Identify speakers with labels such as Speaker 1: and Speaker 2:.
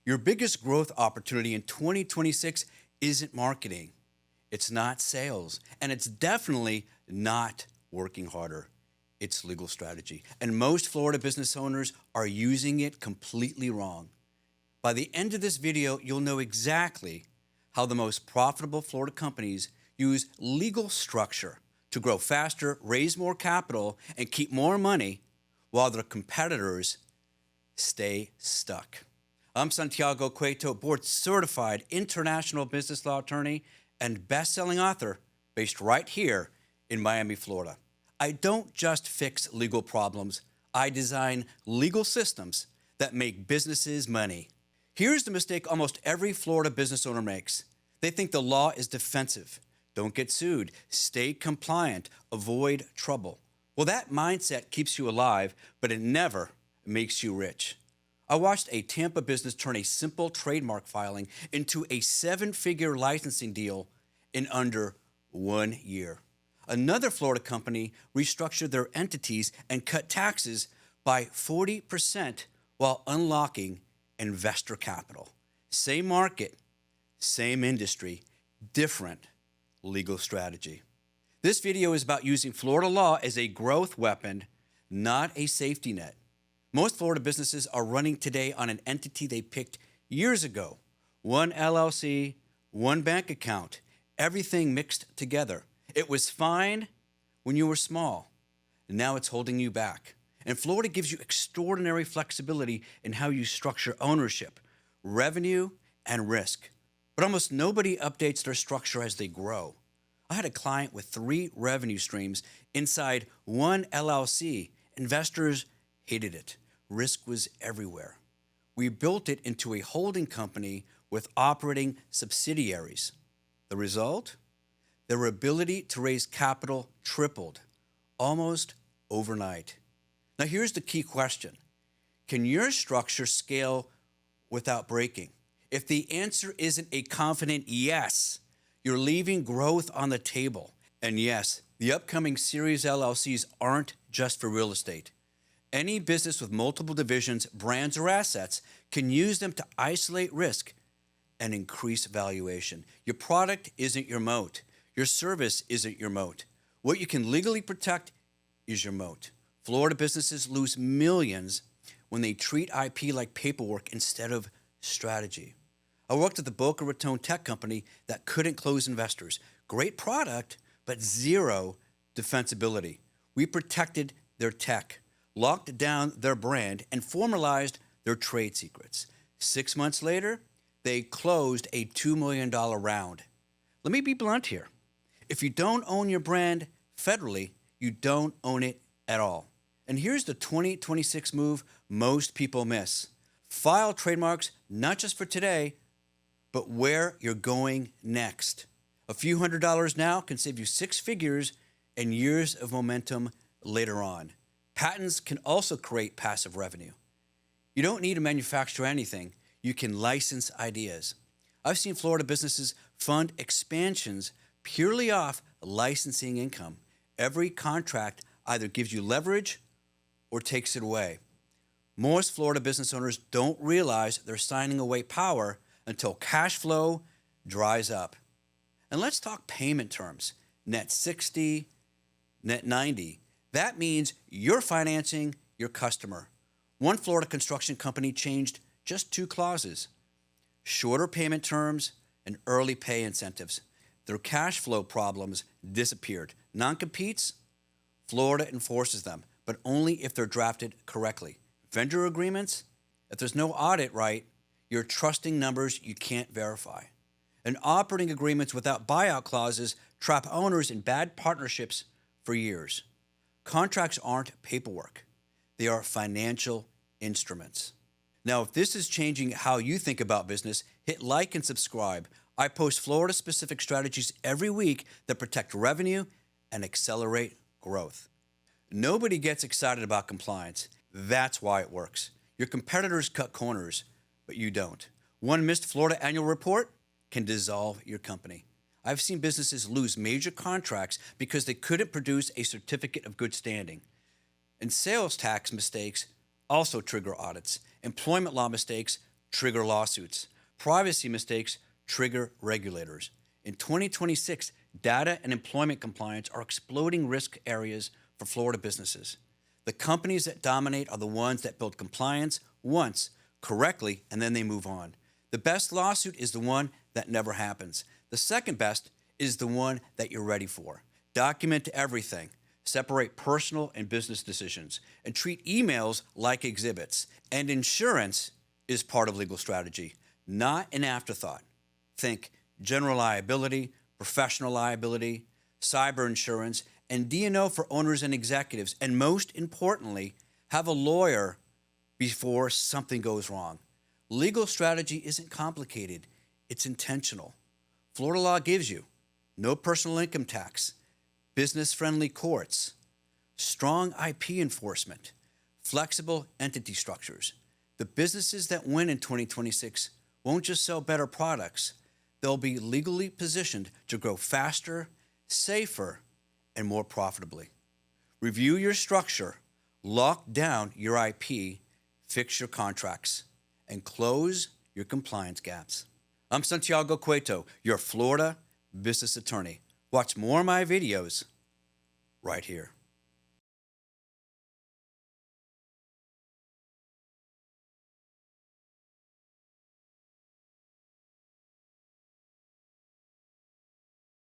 Speaker 1: Your biggest growth opportunity in 2026 isn't marketing, it's not sales, and it's definitely not working harder. It's legal strategy. And most Florida business owners are using it completely wrong. By the end of this video, you'll know exactly how the most profitable Florida companies use legal structure to grow faster, raise more capital, and keep more money while their competitors stay stuck. I'm Santiago Cueto, board certified international business law attorney and best-selling author based right here in Miami, Florida. I don't just fix legal problems, I design legal systems that make businesses money. Here's the mistake almost every Florida business owner makes. They think the law is defensive. Don't get sued, stay compliant, avoid trouble. Well, that mindset keeps you alive, but it never makes you rich. I watched a Tampa business turn a simple trademark filing into a seven-figure licensing deal in under 1 year. Another Florida company restructured their entities and cut taxes by 40% while unlocking investor capital. Same market, same industry, different legal strategy. This video is about using Florida law as a growth weapon, not a safety net. Most Florida businesses are running today on an entity they picked years ago. One LLC, one bank account, everything mixed together. It was fine when you were small, and now it's holding you back. And Florida gives you extraordinary flexibility in how you structure ownership, revenue, and risk. But almost nobody updates their structure as they grow. I had a client with 3 revenue streams inside one LLC. Investors hated it. Risk was everywhere. We built it into a holding company with operating subsidiaries. The result? Their ability to raise capital tripled, almost overnight. Now here's the key question. Can your structure scale without breaking? If the answer isn't a confident yes, you're leaving growth on the table. And yes, the upcoming Series LLCs aren't just for real estate. Any business with multiple divisions, brands, or assets can use them to isolate risk and increase valuation. Your product isn't your moat. Your service isn't your moat. What you can legally protect is your moat. Florida businesses lose millions when they treat IP like paperwork instead of strategy. I worked at the Boca Raton tech company that couldn't close investors. Great product, but zero defensibility. We protected their tech, locked down their brand, and formalized their trade secrets. 6 months later, they closed a $2 million round. Let me be blunt here. If you don't own your brand federally, you don't own it at all. And here's the 2026 move most people miss. File trademarks not just for today, but where you're going next. A few $100s now can save you 6 figures and years of momentum later on. Patents can also create passive revenue. You don't need to manufacture anything. You can license ideas. I've seen Florida businesses fund expansions purely off licensing income. Every contract either gives you leverage or takes it away. Most Florida business owners don't realize they're signing away power until cash flow dries up. And let's talk payment terms. Net 60, net 90. That means you're financing your customer. One Florida construction company changed just 2 clauses: shorter payment terms and early pay incentives. Their cash flow problems disappeared. Non-competes, Florida enforces them, but only if they're drafted correctly. Vendor agreements, if there's no audit right, you're trusting numbers you can't verify. And operating agreements without buyout clauses trap owners in bad partnerships for years. Contracts aren't paperwork. They are financial instruments. Now, if this is changing how you think about business, hit like and subscribe. I post Florida-specific strategies every week that protect revenue and accelerate growth. Nobody gets excited about compliance. That's why it works. Your competitors cut corners, but you don't. One missed Florida annual report can dissolve your company. I've seen businesses lose major contracts because they couldn't produce a certificate of good standing. And sales tax mistakes also trigger audits. Employment law mistakes trigger lawsuits. Privacy mistakes trigger regulators. In 2026, data and employment compliance are exploding risk areas for Florida businesses. The companies that dominate are the ones that build compliance once correctly and then they move on. The best lawsuit is the one that never happens. The second best is the one that you're ready for. Document everything. Separate personal and business decisions and treat emails like exhibits. And insurance is part of legal strategy, not an afterthought. Think general liability, professional liability, cyber insurance, and D&O for owners and executives. And most importantly, have a lawyer before something goes wrong. Legal strategy isn't complicated, it's intentional. Florida law gives you no personal income tax, business-friendly courts, strong IP enforcement, flexible entity structures. The businesses that win in 2026 won't just sell better products, they'll be legally positioned to grow faster, safer, and more profitably. Review your structure, lock down your IP, fix your contracts, and close your compliance gaps. I'm Santiago Cueto, your Florida business attorney. Watch more of my videos right here.